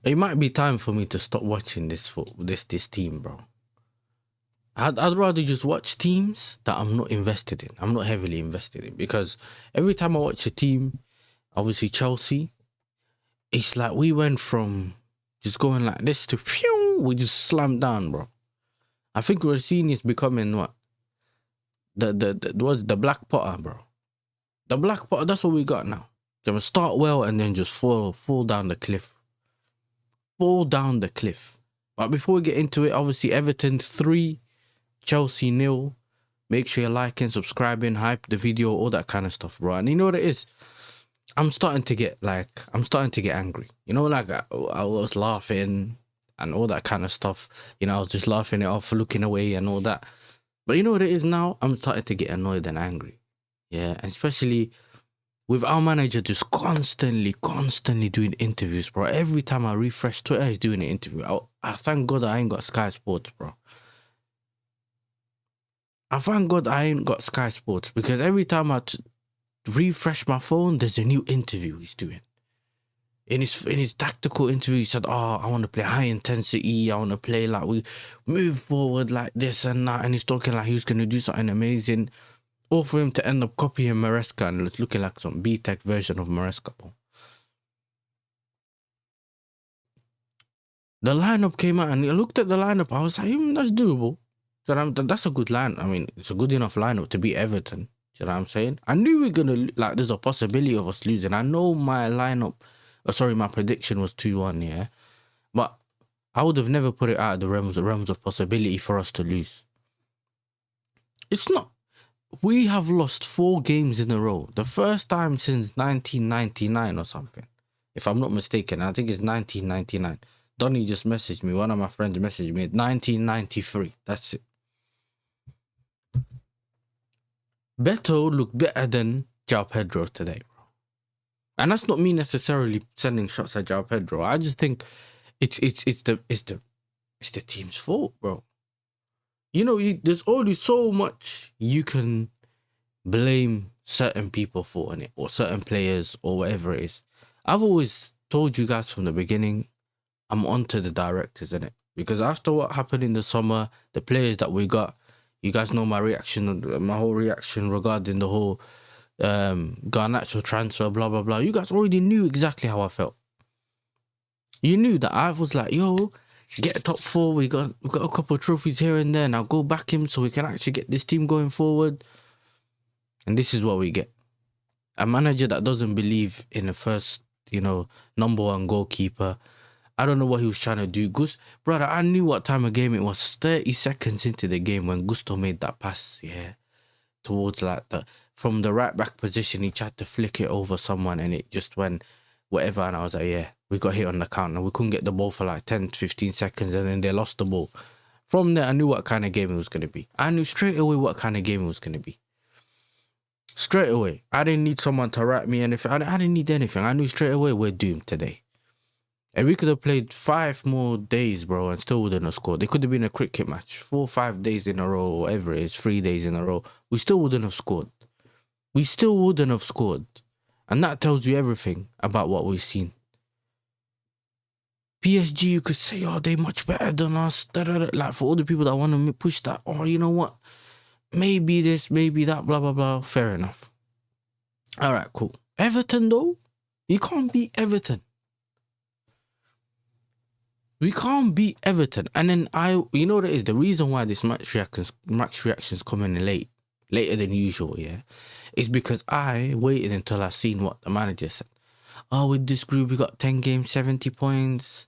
It might be time for me to stop watching this team, bro. I'd rather just watch teams that I'm not invested in. I'm not heavily invested in, because every time I watch a team, obviously Chelsea, it's like we went from just going like this to phew, we just slammed down, bro. I think Rossini is becoming what? The Black Potter, bro. The Black Potter, that's what we got now. Gonna start well and then just fall down the cliff. Fall down the cliff. But before we get into it, obviously Everton's 3, Chelsea 0. Make sure you're liking, subscribing, hype the video, all that kind of stuff, bro. And you know what it is? I'm starting to get angry. You know, like I was laughing and all that kind of stuff. You know, I was just laughing it off, looking away and all that. But you know what it is now? I'm starting to get annoyed and angry. Yeah, and especially with our manager just constantly doing interviews, bro. Every time I refresh Twitter, he's doing an interview. I thank God I ain't got Sky Sports, bro. I thank God I ain't got Sky Sports, because every time I refresh my phone, there's a new interview he's doing. In his tactical interview, he said, "Oh, I want to play high intensity. I want to play like we move forward like this and that." And he's talking like he was going to do something amazing. Or for him to end up copying Maresca, and it's looking like some B-Tech version of Maresca. The lineup came out, and I looked at the lineup. I was like, that's doable. So that's a good line. I mean, it's a good enough lineup to beat Everton. You know what I'm saying? I knew we were going to, like, there's a possibility of us losing. I know my my prediction was 2-1, yeah? But I would have never put it out of the realms of possibility for us to lose. It's not. We have lost 4 games in a row. The first time since 1999 or something. If I'm not mistaken, I think it's 1999. Donny just messaged me. One of my friends messaged me. 1993. That's it. Beto looked better than João Pedro today, bro. And that's not me necessarily sending shots at João Pedro. I just think it's the team's fault, bro. You know, there's only so much you can blame certain people for in it, or certain players, or whatever it is. I've always told you guys from the beginning, I'm onto the directors in it, because after what happened in the summer, the players that we got, you guys know my whole reaction regarding the whole Garnacho transfer, blah blah blah. You guys already knew exactly how I felt. You knew that I was like, yo, get a top 4. We got a couple of trophies here and there. Now go back him so we can actually get this team going forward. And this is what we get: a manager that doesn't believe in the first, number 1 goalkeeper. I don't know what he was trying to do. Brother, I knew what time of game it was. 30 seconds into the game when Gusto made that pass, towards from the right back position, he tried to flick it over someone and it just went whatever. And I was like, we got hit on the counter. We couldn't get the ball for like 10, 15 seconds and then they lost the ball. From there, I knew what kind of game it was going to be. I knew straight away what kind of game it was going to be. Straight away. I didn't need someone to write me anything. I didn't need anything. I knew straight away we're doomed today. And we could have played 5 more days, bro, and still wouldn't have scored. It could have been a cricket match. 4 or 5 days in a row, or whatever it is, 3 days in a row. We still wouldn't have scored. And that tells you everything about what we've seen. PSG, you could say, oh, they're much better than us. Like, for all the people that want to push that, oh, you know what? Maybe this, maybe that, blah, blah, blah. Fair enough. All right, cool. Everton, though? You can't beat Everton. We can't beat Everton. And then you know what it is? The reason why this match reactions coming in later than usual, is because I waited until I seen what the manager said. Oh, with this group, we got 10 games, 70 points.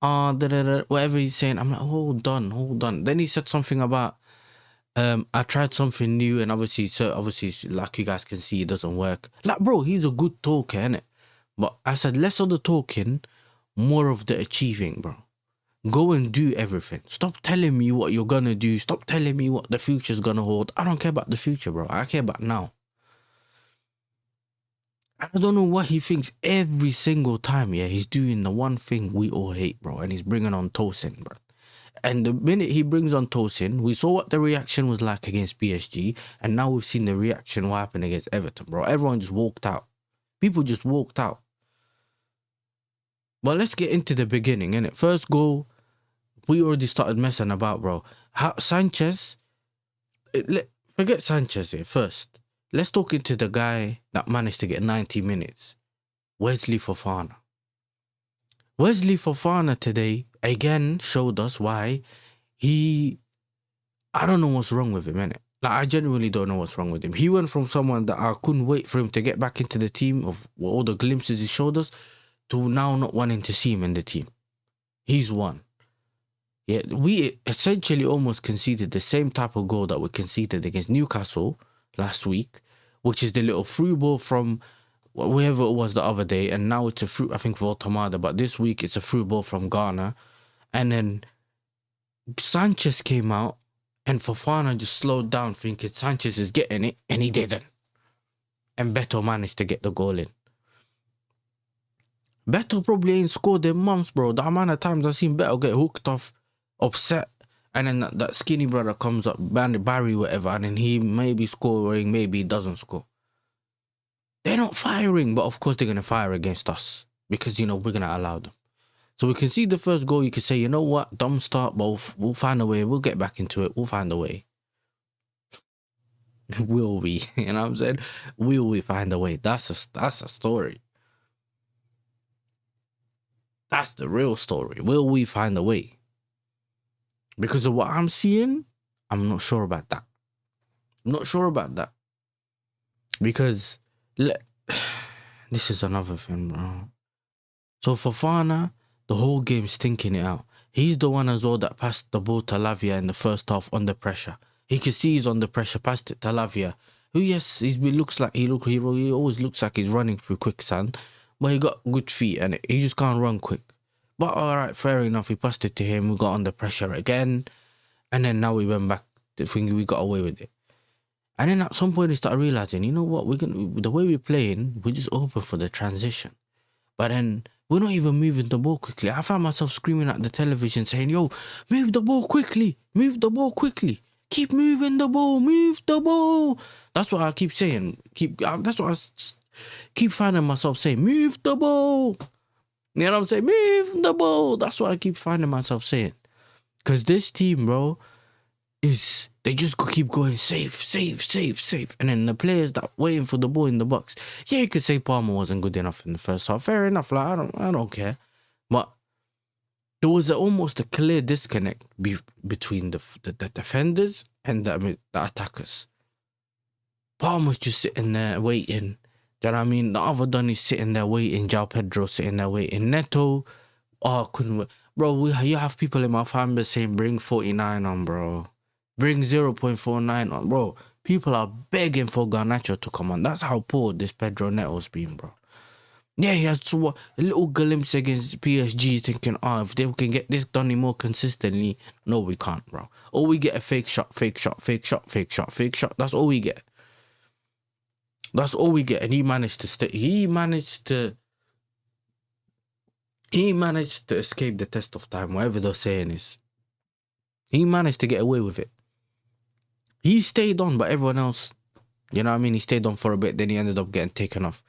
Whatever he's saying. I'm like, hold on. Then he said something about, I tried something new, and obviously, like you guys can see, it doesn't work. Like, bro, he's a good talker, innit? But I said, less of the talking, more of the achieving, bro. Go and do everything. Stop telling me what you're gonna do. Stop telling me what the future's gonna hold. I don't care about the future, bro. I care about now. I don't know what he thinks every single time, he's doing the one thing we all hate, bro, and he's bringing on Tosin, bro. And the minute he brings on Tosin, we saw what the reaction was like against PSG, and now we've seen the reaction what happened against Everton, bro. Everyone just walked out. People just walked out. But let's get into the beginning, innit? First goal, we already started messing about, bro. How Sanchez, forget Sanchez here first. Let's talk into the guy that managed to get 90 minutes. Wesley Fofana. Wesley Fofana today again showed us why I don't know what's wrong with him, innit? Like, I genuinely don't know what's wrong with him. He went from someone that I couldn't wait for him to get back into the team of all the glimpses he showed us to now not wanting to see him in the team. He's one. Yeah, we essentially almost conceded the same type of goal that we conceded against Newcastle last week, which is the little through ball from whoever it was the other day, and now it's a through, I think, for Tamada, but this week it's a through ball from Ghana. And then Sanchez came out, and Fofana just slowed down thinking Sanchez is getting it, and he didn't. And Beto managed to get the goal in. Beto probably ain't scored in months, bro. The amount of times I've seen Beto get hooked off, upset, and then that skinny brother comes up, Barry, whatever, and then he may be scoring, maybe he doesn't score. They're not firing, but of course they're going to fire against us because, we're going to allow them. So we can see the first goal, you can say, you know what, dumb start, but we'll find a way. We'll get back into it. We'll find a way. Will we? You know what I'm saying? Will we find a way? That's a story. That's the real story. Will we find a way? Because of what I'm seeing, I'm not sure about that. Because this is another thing, bro. So Fofana, the whole game's thinking it out. He's the one as well that passed the ball to Lavia in the first half under pressure. He can see he's under pressure, passed it to Lavia, who, yes, he always looks like he's running through quicksand, but he got good feet and he just can't run quick. But all right, fair enough. He passed it to him. We got under pressure again, and then now we went back. We got away with it. And then at some point, he started realizing, you know what? The way we're playing, we're just open for the transition. But then we're not even moving the ball quickly. I found myself screaming at the television saying, yo, move the ball quickly. Keep moving the ball. Move the ball. That's what I keep saying. That's what I keep finding myself saying. Move the ball. You know what I'm saying? Move the ball. That's what I keep finding myself saying. Because this team, bro, they just keep going safe. And then the players that waiting for the ball in the box. Yeah, you could say Palmer wasn't good enough in the first half. Fair enough. Like, I don't care. But there was almost a clear disconnect between the defenders and the attackers. Palmer's just sitting there waiting. Do you know what I mean? The other Donny's sitting there waiting. João Pedro sitting there waiting. Neto, couldn't wait. Bro, you have people in my fan base saying bring 49 on, bro. Bring 0.49 on, bro. People are begging for Garnacho to come on. That's how poor this Pedro Neto's been, bro. Yeah, he has a little glimpse against PSG thinking, if they can get this done more consistently. No, we can't, bro. All we get a fake shot. That's all we get. And he managed to stay. He managed to escape the test of time, whatever they're saying is. He managed to get away with it. He stayed on, but everyone else, you know what I mean? He stayed on for a bit, then he ended up getting taken off.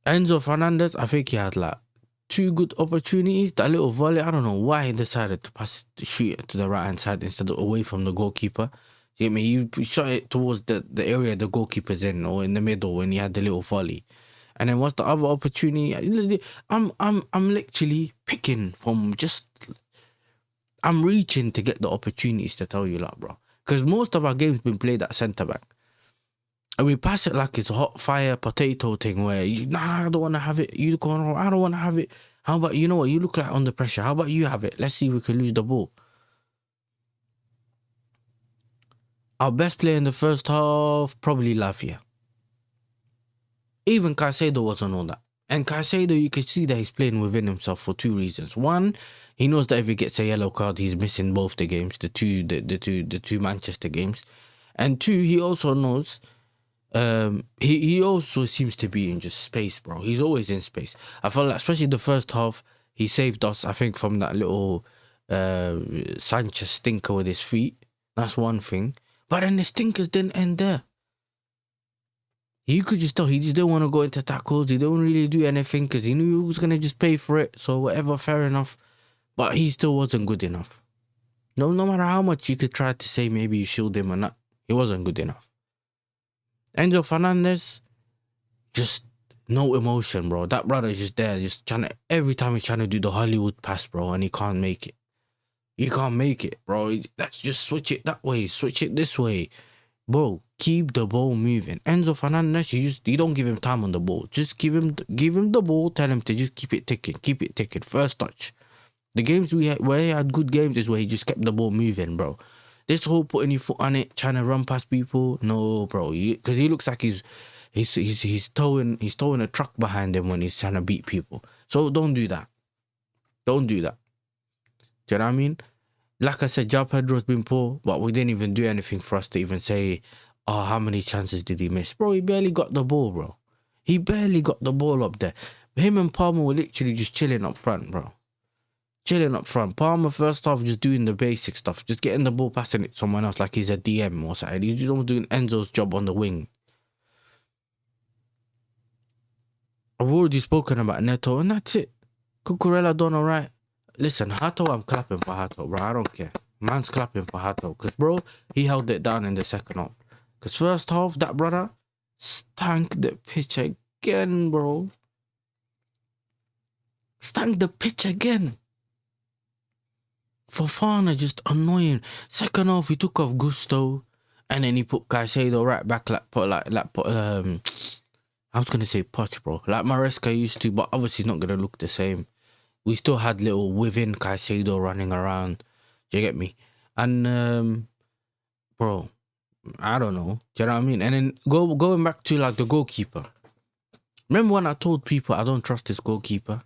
Enzo Fernandez, I think he had like 2 good opportunities. That little volley, I don't know why he decided to shoot it to the right hand side instead of away from the goalkeeper. You get me? He shot it towards the area the goalkeeper's in, or in the middle when he had the little volley. And then what's the other opportunity? I'm literally picking from just. I'm reaching to get the opportunities to tell you that, bro. Because most of our games been played at centre back. And we pass it like it's a hot fire potato thing where, I don't want to have it. I don't want to have it. How about, you know what, you look like under pressure. How about you have it? Let's see if we can lose the ball. Our best player in the first half, probably Lavia. Even Caicedo wasn't all that. And Caicedo, you can see that he's playing within himself for 2 reasons. One, he knows that if he gets a yellow card, he's missing both the games, the two Manchester games. And 2, he also knows, he also seems to be in just space, bro. He's always in space. I felt like, especially the first half, he saved us, I think, from that little Sanchez stinker with his feet. That's one thing. But then the stinkers didn't end there. You could just tell he just didn't want to go into tackles. He didn't really do anything because he knew he was gonna just pay for it. So whatever, fair enough. But he still wasn't good enough. No matter how much you could try to say maybe you shielded him or not, he wasn't good enough. Enzo Fernandez, just no emotion, bro. That brother is just there, just trying to, every time he's trying to do the Hollywood pass, bro, and he can't make it. He can't make it, bro. Let's just switch it that way, switch it this way. Bro, keep the ball moving. Enzo Fernandez, you don't give him time on the ball. Just give him the ball, tell him to just keep it ticking. First touch. The games where he had good games is where he just kept the ball moving, bro. This whole putting your foot on it, trying to run past people, no, bro. Because he looks like he's towing a truck behind him when he's trying to beat people. So don't do that. Don't do that. Do you know what I mean? Like I said, João Pedro's been poor, but we didn't even do anything for us to even say, oh, how many chances did he miss? Bro, he barely got the ball, bro. He barely got the ball up there. Him and Palmer were literally just chilling up front, bro. Chilling up front. Palmer first half just doing the basic stuff, just getting the ball, passing it to someone else like he's a DM or something. He's just doing Enzo's job on the wing. I've already spoken about Neto, and that's it. Cucurella done alright. Listen, Hato, I'm clapping for Hato, bro. I don't care. Man's clapping for Hato. Because, bro, he held it down in the second half. Because first half, that brother stank the pitch again, bro. Stank the pitch again. Fofana just annoying. Second half, he took off Gusto. And then he put Caicedo right back I was going to say Poch, bro. Like Maresca used to, but obviously it's not going to look the same. We still had little within Caicedo running around. Do you get me? And, bro, I don't know. Do you know what I mean? And then going back to, like, the goalkeeper. Remember when I told people I don't trust this goalkeeper?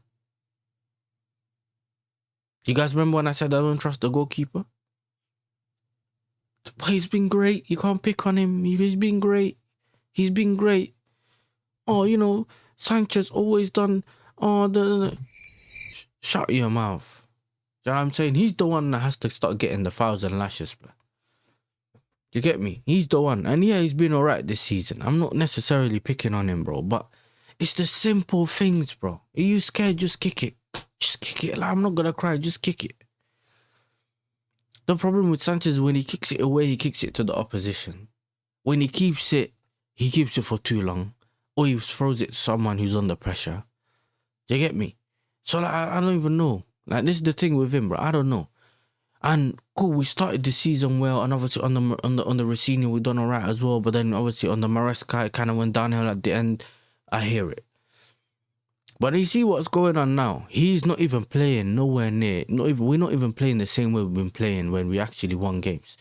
You guys remember when I said I don't trust the goalkeeper? But he's been great. You can't pick on him. He's been great. He's been great. Oh, you know, Sanchez always done... Oh, shut your mouth. Do you know what I'm saying? He's the one that has to start getting the 1,000 lashes, bro. Do you get me? He's the one. And yeah, he's been alright this season. I'm not necessarily picking on him, bro. But it's the simple things, bro. Are you scared? Just kick it. Just kick it. Like, I'm not gonna cry. Just kick it. The problem with Sanchez is when he kicks it away, he kicks it to the opposition. When he keeps it for too long. Or he throws it to someone who's under pressure. Do you get me? So, like, I don't even know. Like, this is the thing with him, bro. I don't know. And cool, we started the season well, and obviously on the Rosini we done alright as well. But then obviously on the Maresca it kind of went downhill at the end. I hear it. But you see what's going on now? He's not even playing nowhere near. We're not even playing the same way we've been playing when we actually won games.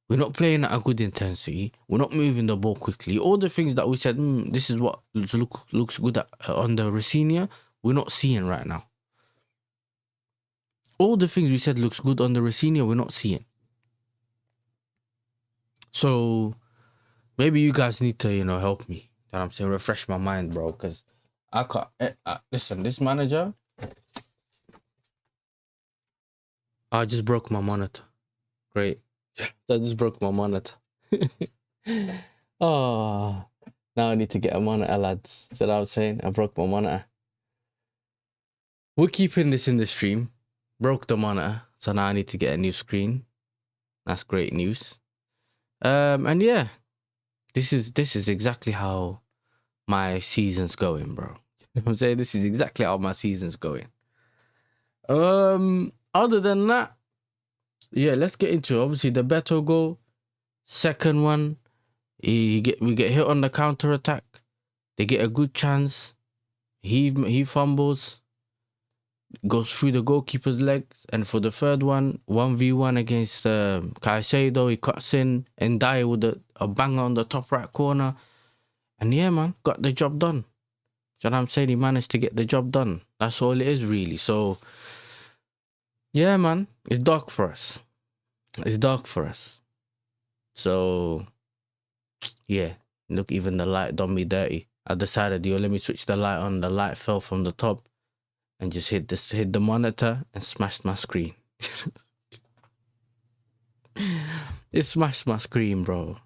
We're not playing at a good intensity. We're not moving the ball quickly. All the things that we said, this is what looks good at, on the Rosini, we're not seeing right now. All the things we said looks good on the Rosini, we're not seeing. So maybe you guys need to, help me. You know what I'm saying? Refresh my mind, bro. Because I can't. Listen, this manager. I just broke my monitor. Great. I just broke my monitor. Oh, now I need to get a monitor, lads. That's what I was saying. I broke my monitor. We're keeping this in the stream. Broke the monitor, so now I need to get a new screen. That's great news. And yeah, this is exactly how my season's going, bro. I'm saying this is exactly how my season's going. Other than that, yeah, let's get into it. Obviously the Beto goal, second one, we get hit on the counter attack. They get a good chance. He fumbles. Goes through the goalkeeper's legs, and for the third one, 1v1 against Caicedo, he cuts in, and Ndiaye with a banger on the top right corner, and yeah, man, got the job done. Do you know what I'm saying? He managed to get the job done. That's all it is, really. So, yeah, man, it's dark for us. It's dark for us. So, yeah, look, even the light done me dirty. I decided, let me switch the light on. The light fell from the top. And just hit the monitor and smashed my screen. It smashed my screen, bro.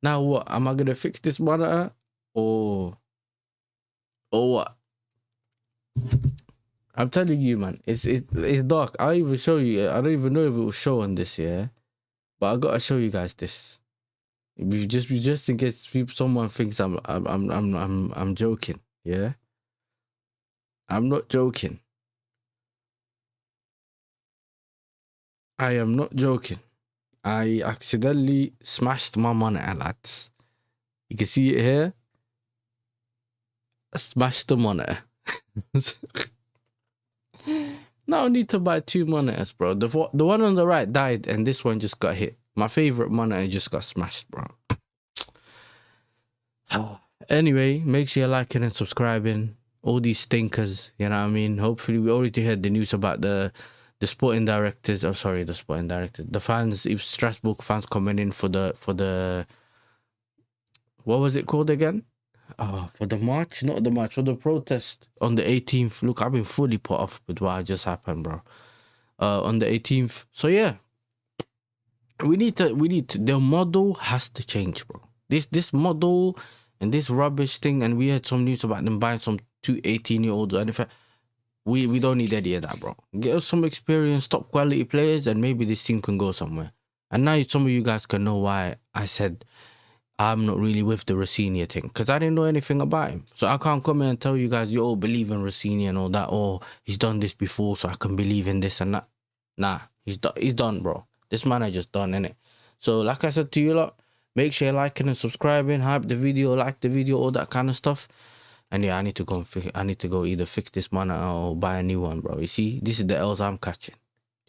Now what? Am I gonna fix this monitor or what? I'm telling you, man, it's dark. I'll even show you. I don't even know if it will show on this, yeah. But I gotta show you guys this. Just in case someone thinks I'm joking, yeah. I'm not joking. I am not joking. I accidentally smashed my monitor, lads. You can see it here. I smashed the monitor. Now I need to buy 2 monitors, bro. The one on the right died, and this one just got hit. My favorite monitor just got smashed, bro. Anyway, make sure you're liking and subscribing. All these stinkers, you know what I mean? Hopefully, we already heard the news about the sporting directors. Oh, sorry, the sporting directors. The fans, if Strasbourg fans coming in for the what was it called again? For the march, not the march, for the protest on the 18th. Look, I've been fully put off with what just happened, bro. On the 18th. So yeah, we need to. The model has to change, bro. This model and this rubbish thing, and we had some news about them buying some 18-year-olds. And in fact, we don't need any of that, bro. Get us some experienced, top quality players, and maybe this team can go somewhere. And now some of you guys can know why I said I'm not really with the Rossini thing, because I didn't know anything about him. So I can't come in and tell you guys, you all believe in Rossini and all that, or he's done this before, so I can believe in this and that. Nah, he's done, bro. This man I just done, innit? So like I said to you lot, make sure you're liking and subscribing, hype the video, like the video, all that kind of stuff. And yeah, I need to go either fix this monitor or buy a new one, bro. You see, this is the L's I'm catching.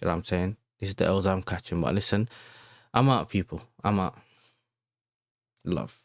You know what I'm saying? This is the L's I'm catching. But listen, I'm out, people. I'm out. Love.